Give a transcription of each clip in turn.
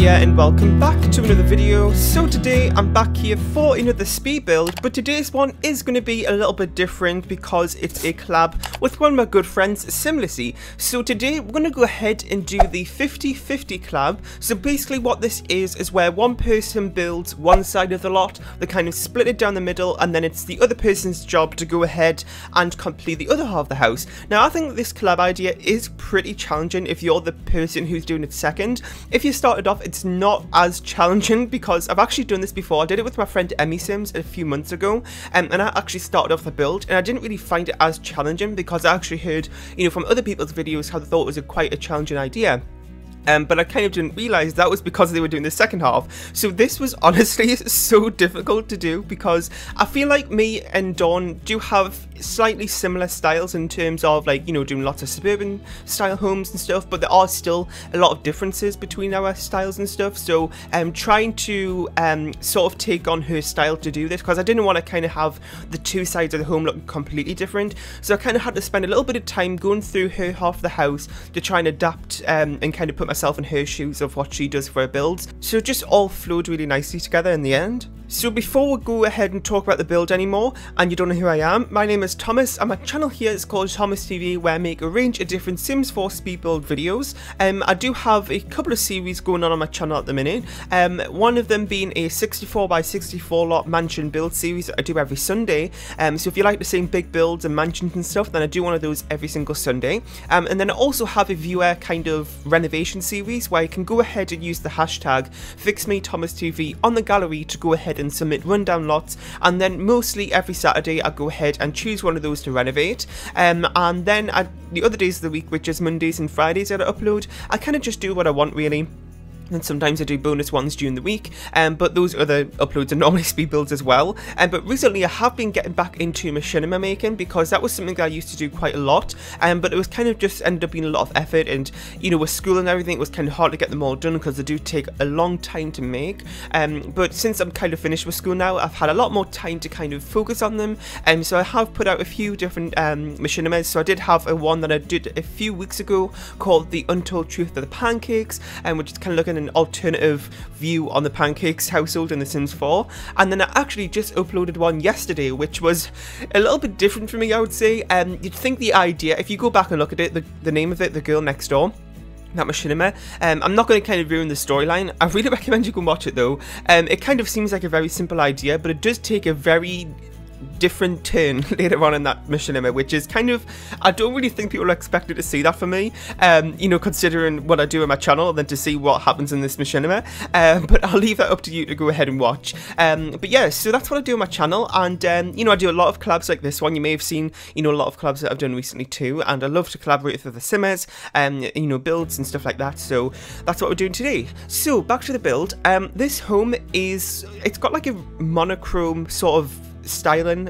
here and welcome back to another video. So today I'm back here for another speed build, but today's one is going to be a little bit different because it's a collab with one of my good friends, Simlicy. So today we're going to go ahead and do the 50-50 collab. So basically what this is where one person builds one side of the lot, they kind of split it down the middle, and then it's the other person's job to go ahead and complete the other half of the house. Now I think this collab idea is pretty challenging if you're the person who's doing it second. If you started off, it's not as challenging because I've actually done this before. I did it with my friend SIMS a few months ago, and I actually started off the build and I didn't really find it as challenging because I actually heard, from other people's videos how they thought it was quite a challenging idea. But I kind of didn't realise that was because they were doing the second half. So this was honestly so difficult to do because I feel like me and Dawn do have slightly similar styles in terms of doing lots of suburban style homes and stuff, but there are still a lot of differences between our styles and stuff. So trying to sort of take on her style to do this, because I didn't want to kind of have the two sides of the home look completely different. So I kind of had to spend a little bit of time going through her half of the house to try and adapt and kind of put myself in her shoes of what she does for her builds. So it just all flowed really nicely together in the end. So before we go ahead and talk about the build anymore, and you don't know who I am, my name is Thomas and my channel here is called Thomas TV, where I make a range of different Sims 4 speed build videos. I do have a couple of series going on my channel at the minute, one of them being a 64x64 lot mansion build series that I do every Sunday. So if you like the same big builds and mansions and stuff, then I do one of those every single Sunday. And then I also have a viewer kind of renovation series where you can go ahead and use the hashtag FixMeThomasTV on the gallery to go ahead and submit rundown lots, and then mostly every Saturday I go ahead and choose one of those to renovate, and then the other days of the week, which is Mondays and Fridays that I upload, I kind of just do what I want really. And sometimes I do bonus ones during the week, but those other uploads are normally speed builds as well. But recently I have been getting back into machinima making because that was something that I used to do quite a lot, but it was kind of just ended up being a lot of effort, and with school and everything it was kind of hard to get them all done because they do take a long time to make. But since I'm kind of finished with school now, I've had a lot more time to kind of focus on them, so I have put out a few different machinimas. So I did have a one that I did a few weeks ago called The Untold Truth of the Pancakes, which is kind of looking an alternative view on the Pancakes household in The Sims 4, and then I actually just uploaded one yesterday which was a little bit different for me, I would say. You'd think the idea, if you go back and look at it, the name of it, The Girl Next Door, that machinima, I'm not going to kind of ruin the storyline. I really recommend you go and watch it though. It kind of seems like a very simple idea, but it does take a very different turn later on in that machinima, which is kind of, I don't really think people are expected to see that from me, considering what I do on my channel, than to see what happens in this machinima, but I'll leave that up to you to go ahead and watch. But yeah, so that's what I do on my channel, and I do a lot of collabs like this one. You may have seen a lot of collabs that I've done recently too, and I love to collaborate with other simmers, builds and stuff like that. So that's what we're doing today. So back to the build. This home it's got like a monochrome sort of styling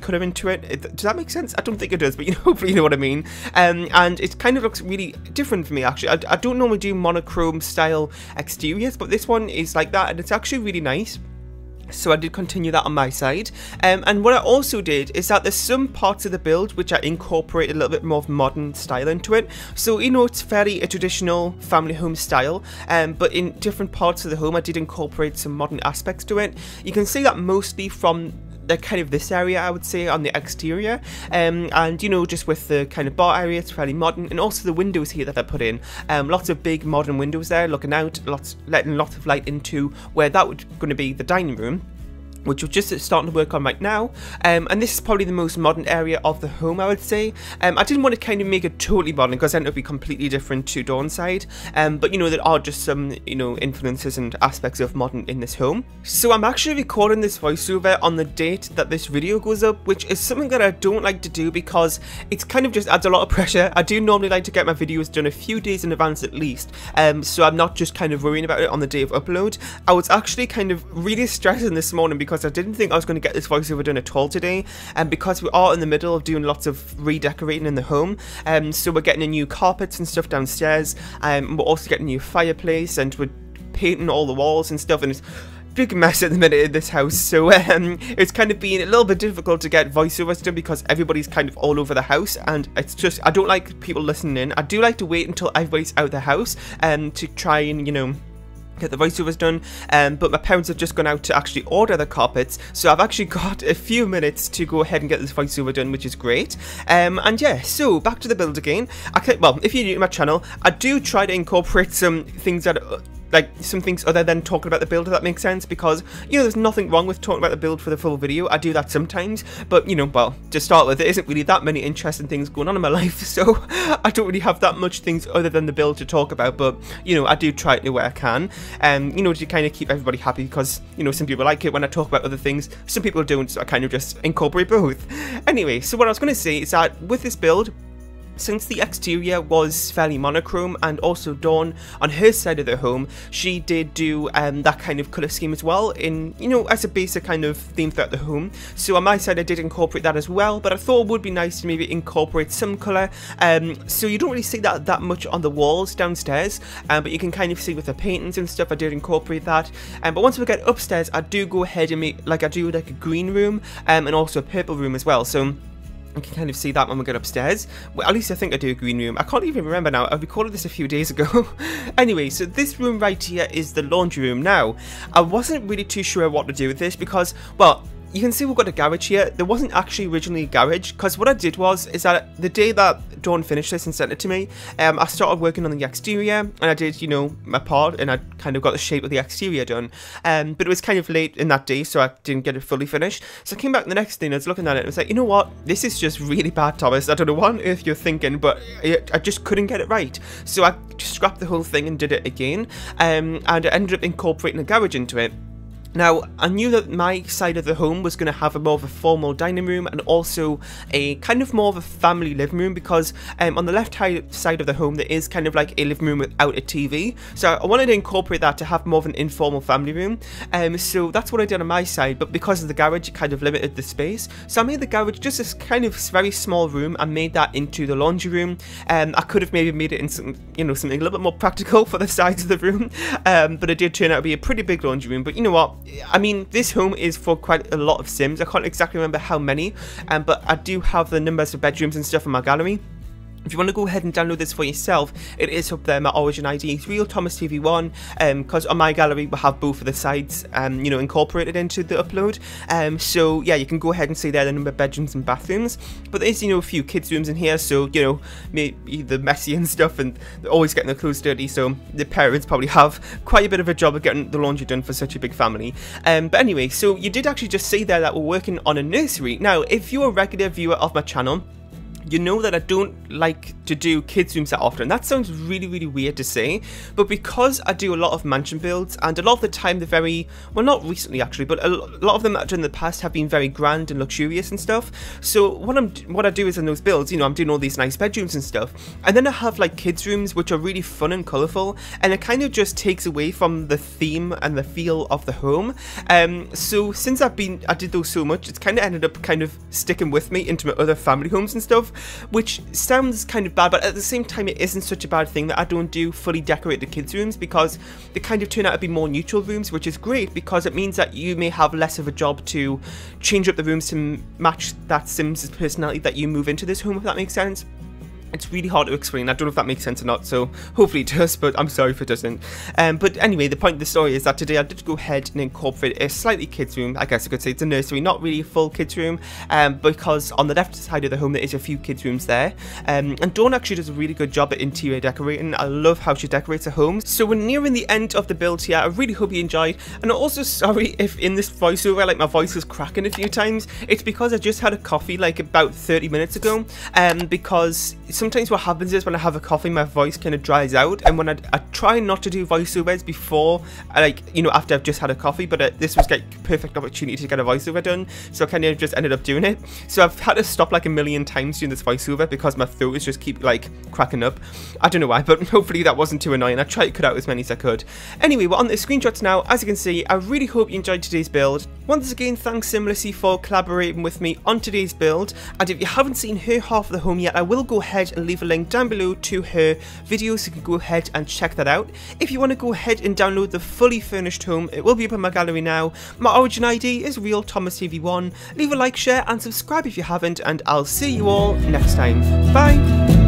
colour into it. Does that make sense? I don't think it does, but hopefully you know what I mean. And it kind of looks really different for me actually. I don't normally do monochrome style exteriors, but this one is like that, and it's actually really nice. So I did continue that on my side, and what I also did is that there's some parts of the build which I incorporate a little bit more of modern style into it. So it's fairly a traditional family home style, but in different parts of the home I did incorporate some modern aspects to it. You can see that mostly from the kind of this area, I would say, on the exterior, and just with the kind of bar area, it's fairly modern, and also the windows here that I put in, lots of big modern windows there looking out, letting lots of light into where that would going to be the dining room, which we're just starting to work on right now, and this is probably the most modern area of the home, I would say. I didn't want to kind of make it totally modern because then it would be completely different to Dawn's side, but there are just some influences and aspects of modern in this home. So I'm actually recording this voiceover on the date that this video goes up, which is something that I don't like to do because it's kind of just adds a lot of pressure. I do normally like to get my videos done a few days in advance at least, so I'm not just kind of worrying about it on the day of upload. I was actually kind of really stressing this morning because I didn't think I was going to get this voiceover done at all today, and because we are in the middle of doing lots of redecorating in the home, so we're getting a new carpets and stuff downstairs, we're also getting a new fireplace, and we're painting all the walls and stuff, and it's a big mess at the minute in this house. So it's kind of been a little bit difficult to get voiceovers done because everybody's kind of all over the house, and it's just, I don't like people listening in. I do like to wait until everybody's out of the house to try and get the voiceovers done, but my parents have just gone out to actually order the carpets, so I've actually got a few minutes to go ahead and get this voiceover done, which is great. And yeah, so back to the build again. Well, if you're new to my channel, I do try to incorporate some things that like some things other than talking about the build, if that makes sense, because, you know, there's nothing wrong with talking about the build for the full video. I do that sometimes, but, you know, well, to start with, there isn't really that many interesting things going on in my life, so I don't really have that much things other than the build to talk about, but, you know, I do try to where I can, you know, to kind of keep everybody happy, because, you know, some people like it when I talk about other things, some people don't, so I kind of just incorporate both. Anyway, so what I was going to say is that with this build, since the exterior was fairly monochrome, and also Dawn, on her side of the home, she did do that kind of colour scheme as well, in, you know, as a basic kind of theme throughout the home. So on my side I did incorporate that as well, but I thought it would be nice to maybe incorporate some colour, so you don't really see that much on the walls downstairs, but you can kind of see with the paintings and stuff, I did incorporate that. But once we get upstairs, I do go ahead and make, like, I do like a green room, and also a purple room as well, so you can kind of see that when we get upstairs. Well, at least I think I do a green room. I can't even remember now. I recorded this a few days ago. Anyway, so this room right here is the laundry room. Now, I wasn't really too sure what to do with this because, well, you can see we've got a garage here. There wasn't actually originally a garage, because what I did is that the day that Dawn finished this and sent it to me, I started working on the exterior, and I did, you know, my part, and I kind of got the shape of the exterior done. But it was kind of late in that day, so I didn't get it fully finished. So I came back the next day and I was looking at it and I was like, you know what, this is just really bad, Thomas. I don't know what on earth you're thinking, but I just couldn't get it right. So I just scrapped the whole thing and did it again, and I ended up incorporating a garage into it. Now, I knew that my side of the home was going to have a more of a formal dining room and also a kind of more of a family living room, because on the left side of the home there is kind of like a living room without a TV. So I wanted to incorporate that to have more of an informal family room. So that's what I did on my side, but because of the garage, it kind of limited the space. So I made the garage just this kind of very small room and made that into the laundry room. I could have maybe made it in some, you know, something a little bit more practical for the sides of the room, but it did turn out to be a pretty big laundry room. But you know what? I mean, this home is for quite a lot of Sims. I can't exactly remember how many, but I do have the numbers of bedrooms and stuff in my gallery. If you want to go ahead and download this for yourself, it is up there. My origin ID is RealThomasTV1, because on my gallery we have both of the sides, you know, incorporated into the upload. So yeah, you can go ahead and see there the number of bedrooms and bathrooms. But there's, you know, a few kids' rooms in here, so, you know, maybe the messy and stuff, and they're always getting their clothes dirty. So the parents probably have quite a bit of a job of getting the laundry done for such a big family. But anyway, so you did actually just see there that we're working on a nursery. Now, if you're a regular viewer of my channel, you know that I don't like to do kids rooms that often. That sounds really, really weird to say, but because I do a lot of mansion builds, and a lot of the time they're very, well, not recently actually, but a lot of them that I've done in the past have been very grand and luxurious and stuff. So what I do is in those builds, you know, I'm doing all these nice bedrooms and stuff, and then I have like kids rooms which are really fun and colourful, and it kind of just takes away from the theme and the feel of the home. So since I did those so much, it's kind of ended up kind of sticking with me into my other family homes and stuff, which sounds kind of bad, but at the same time it isn't such a bad thing that I don't do fully decorated kids rooms, because they kind of turn out to be more neutral rooms, which is great because it means that you may have less of a job to change up the rooms to match that Sims' personality that you move into this home, if that makes sense. It's really hard to explain. I don't know if that makes sense or not, so hopefully it does, but I'm sorry if it doesn't. But anyway, the point of the story is that today I did go ahead and incorporate a slightly kids room. I guess I could say it's a nursery, not really a full kids room, because on the left side of the home there is a few kids rooms there. And Dawn actually does a really good job at interior decorating. I love how she decorates her home. So we're nearing the end of the build here. I really hope you enjoyed, and I'm also sorry if in this voiceover like my voice was cracking a few times. It's because I just had a coffee like about 30 minutes ago, because sometimes what happens is when I have a coffee my voice kind of dries out, and when I try not to do voiceovers before, like, you know, after I've just had a coffee, but this was like perfect opportunity to get a voiceover done, so I kind of just ended up doing it. So I've had to stop like a million times doing this voiceover because my throat is just keep like cracking up. I don't know why, but hopefully that wasn't too annoying. I tried to cut out as many as I could. Anyway, we're on the screenshots now. As you can see, I really hope you enjoyed today's build. Once again, thanks Simlicy for collaborating with me on today's build, and if you haven't seen her half of the home yet, I will go ahead and leave a link down below to her video, so you can go ahead and check that out. If you want to go ahead and download the fully furnished home, it will be up in my gallery now. My origin ID is RealThomasTV1. Leave a like, share and subscribe if you haven't, and I'll see you all next time. Bye!